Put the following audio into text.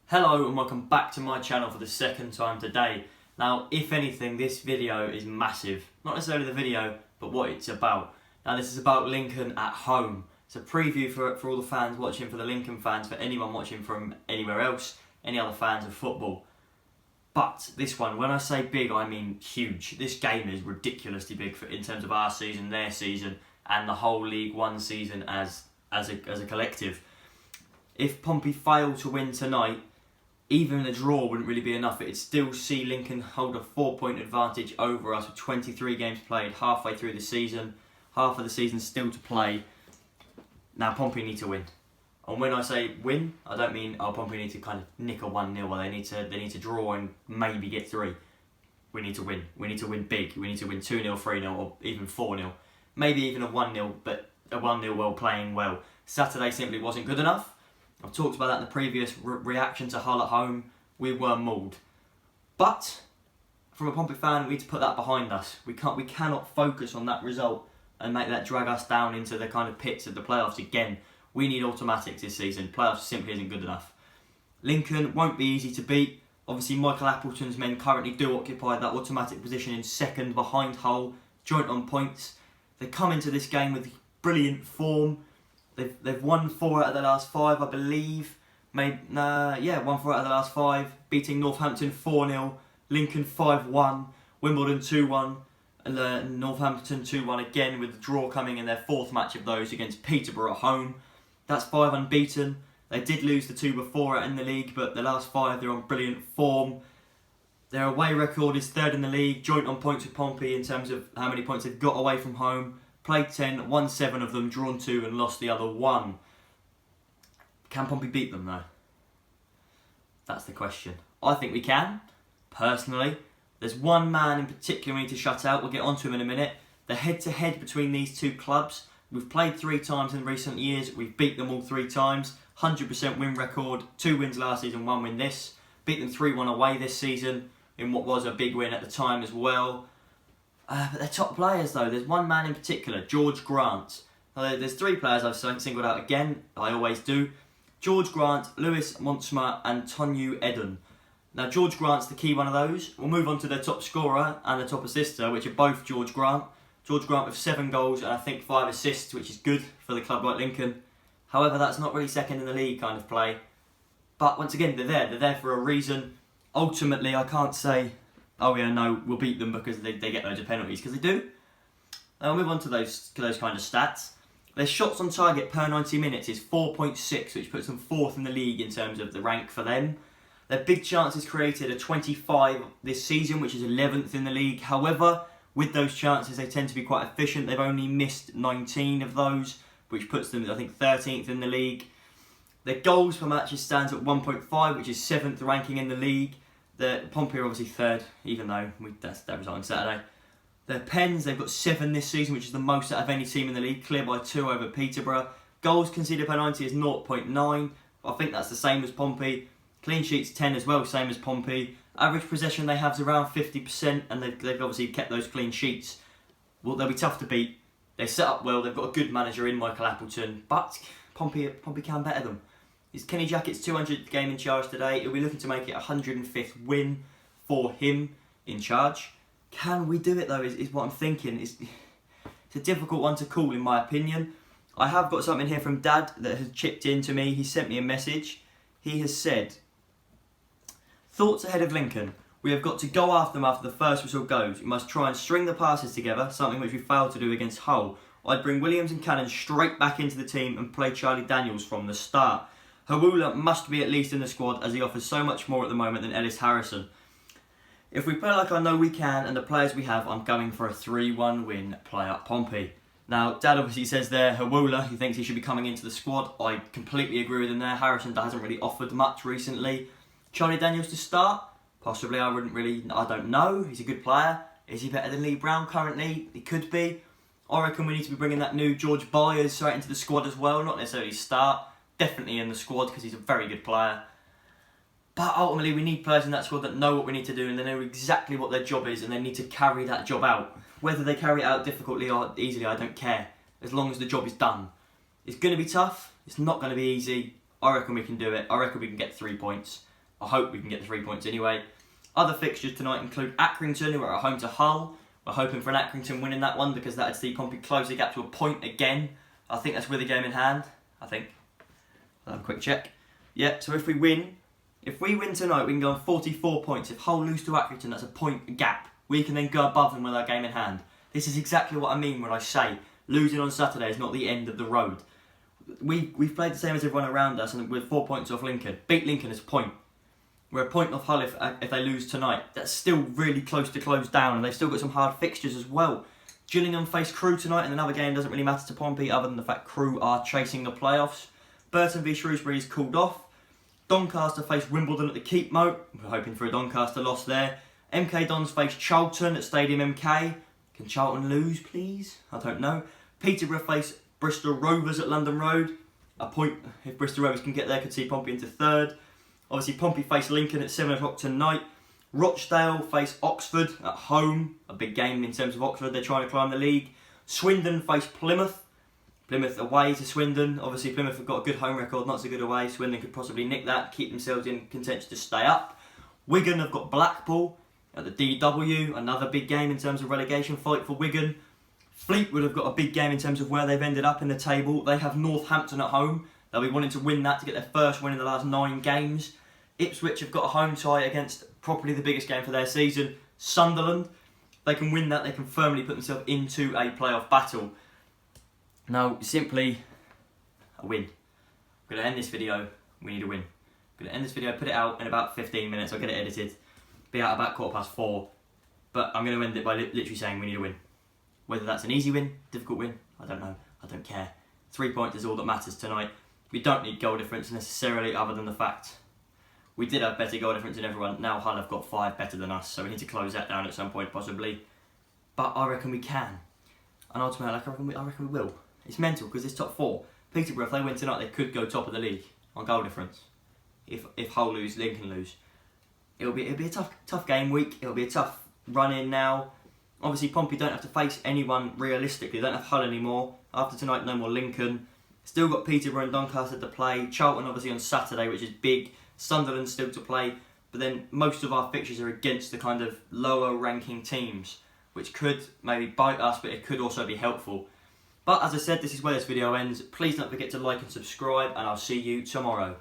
Hello and welcome back to my channel for the second time today. Now, if anything, this video is massive. Not necessarily the video, but what it's about. Now, this is about Lincoln at home. It's a preview for all the fans watching, for the Lincoln fans, for anyone watching from anywhere else, any other fans of football. But this one, when I say big, I mean huge. This game is ridiculously big in terms of our season, their season, and the whole League One season as a collective. If Pompey fail to win tonight, even a draw wouldn't really be enough. It'd still see Lincoln hold a 4-point advantage over us with 23 games played, halfway through the season. Half of the season still to play. Now Pompey need to win. And when I say win, I don't mean Pompey need to kind of nick a 1-0 or they need to draw and maybe get 3. We need to win. We need to win big. We need to win 2-0, 3-0 or even 4-0. Maybe even a 1-0, but a 1-0 well playing well. Saturday simply wasn't good enough. I've talked about that in the previous reaction to Hull at home. We were mauled. But from a Pompey fan, we need to put that behind us. We cannot focus on that result and make that drag us down into the kind of pits of the playoffs again. We need automatics this season. Playoffs simply isn't good enough. Lincoln won't be easy to beat. Obviously, Michael Appleton's men currently do occupy that automatic position in second behind Hull, joint on points. They come into this game with brilliant form. They've won 4 out of the last 5, I believe. Won 4 out of the last 5. Beating Northampton 4-0, Lincoln 5-1, Wimbledon 2-1, and Northampton 2-1 again, with the draw coming in their 4th match of those against Peterborough at home. That's 5 unbeaten. They did lose the 2 before in the league, but the last 5 they're on brilliant form. Their away record is 3rd in the league, joint on points with Pompey in terms of how many points they've got away from home. Played 10, won 7 of them, drawn 2 and lost the other 1. Can Pompey beat them though? That's the question. I think we can, personally. There's one man in particular we need to shut out. We'll get onto him in a minute. The head-to-head between these two clubs. We've played 3 times in recent years. We've beat them all 3 times. 100% win record. 2 wins last season, 1 win this. Beat them 3-1 away this season in what was a big win at the time as well. But they're top players though. There's one man in particular, George Grant. There's 3 players I've singled out again. I always do. George Grant, Lewis Montsma and Tonyu Eden. Now George Grant's the key one of those. We'll move on to their top scorer and their top assister, which are both George Grant. George Grant with 7 goals and I think 5 assists, which is good for the club like Lincoln. However, that's not really second in the league kind of play. But once again, they're there. They're there for a reason. Ultimately, I can't say, oh yeah, no, we'll beat them because they get loads of penalties, because they do. I'll move on to those kind of stats. Their shots on target per 90 minutes is 4.6, which puts them 4th in the league in terms of the rank for them. Their big chances created are 25 this season, which is 11th in the league. However, with those chances, they tend to be quite efficient. They've only missed 19 of those, which puts them, I think, 13th in the league. Their goals per match stands at 1.5, which is 7th ranking in the league. The Pompey are obviously 3rd, even though that result on Saturday. Their pens, they've got 7 this season, which is the most out of any team in the league, clear by 2 over Peterborough. Goals conceded per 90 is 0.9. I think that's the same as Pompey. Clean sheets 10 as well, same as Pompey. Average possession they have is around 50%, and they've obviously kept those clean sheets. Well, they'll be tough to beat. They set up well, they've got a good manager in Michael Appleton, but Pompey can better them. Is Kenny Jackett's 200th game in charge today. He'll be looking to make it a 105th win for him in charge. Can we do it though, is what I'm thinking. It's a difficult one to call in my opinion. I have got something here from Dad that has chipped in to me. He sent me a message. He has said, thoughts ahead of Lincoln. We have got to go after them after the first whistle goes. We must try and string the passes together, something which we failed to do against Hull. I'd bring Williams and Cannon straight back into the team and play Charlie Daniels from the start. Hawula must be at least in the squad as he offers so much more at the moment than Ellis Harrison. If we play like I know we can and the players we have, I'm going for a 3-1 win, play up Pompey. Now, Dad obviously says there, Hawula, he thinks he should be coming into the squad. I completely agree with him there. Harrison hasn't really offered much recently. Charlie Daniels to start? Possibly, I don't know. He's a good player. Is he better than Lee Brown currently? He could be. I reckon we need to be bringing that new George Byers straight into the squad as well. Not necessarily start. Definitely in the squad because he's a very good player. But ultimately we need players in that squad that know what we need to do and they know exactly what their job is and they need to carry that job out. Whether they carry it out difficultly or easily, I don't care. As long as the job is done. It's going to be tough. It's not going to be easy. I reckon we can do it. I reckon we can get 3 points. I hope we can get the 3 points anyway. Other fixtures tonight include Accrington, who are at home to Hull. We're hoping for an Accrington win in that one because that would see Pompey close the gap to a point again. I think that's with the game in hand. I think. I'll have a quick check. Yeah, so if we win tonight, we can go on 44 points. If Hull lose to Accrington, that's a point gap. We can then go above them with our game in hand. This is exactly what I mean when I say losing on Saturday is not the end of the road. We've played the same as everyone around us, and we're 4 points off Lincoln. Beat Lincoln is a point. We're a point off Hull if they lose tonight. That's still really close to close down, and they've still got some hard fixtures as well. Gillingham face Crewe tonight in another game. Doesn't really matter to Pompey other than the fact Crewe are chasing the playoffs. Burton v Shrewsbury is called off. Doncaster face Wimbledon at the Keep Moat. We're hoping for a Doncaster loss there. MK Dons face Charlton at Stadium MK. Can Charlton lose, please? I don't know. Peterborough face Bristol Rovers at London Road. A point, if Bristol Rovers can get there, could see Pompey into third. Obviously, Pompey face Lincoln at 7 o'clock tonight. Rochdale face Oxford at home. A big game in terms of Oxford. They're trying to climb the league. Swindon face Plymouth. Plymouth away to Swindon. Obviously, Plymouth have got a good home record, not so good away. Swindon could possibly nick that, keep themselves in contention to stay up. Wigan have got Blackpool at the DW. Another big game in terms of relegation fight for Wigan. Fleetwood have got a big game in terms of where they've ended up in the table. They have Northampton at home. They'll be wanting to win that to get their first win in the last 9 games. Ipswich have got a home tie against probably the biggest game for their season, Sunderland. They can win that, they can firmly put themselves into a playoff battle. Now, simply a win. I'm going to end this video, we need a win. I'm going to end this video, put it out in about 15 minutes, I'll get it edited, be out about 4:15. But I'm going to end it by literally saying we need a win. Whether that's an easy win, difficult win, I don't know, I don't care. 3 points is all that matters tonight. We don't need goal difference necessarily, other than the fact we did have better goal difference than everyone. Now Hull have got 5 better than us, so we need to close that down at some point possibly. But I reckon we can. And ultimately, I reckon we will. It's mental because it's top 4. Peterborough, if they win tonight, they could go top of the league on goal difference. If Hull lose, Lincoln lose. It'll be a tough game week. It'll be a tough run in now. Obviously, Pompey don't have to face anyone realistically. They don't have Hull anymore. After tonight, no more Lincoln. Still got Peterborough and Doncaster to play. Charlton obviously on Saturday, which is big. Sunderland still to play. But then most of our fixtures are against the kind of lower ranking teams, which could maybe bite us, but it could also be helpful. But as I said, this is where this video ends. Please don't forget to like and subscribe, and I'll see you tomorrow.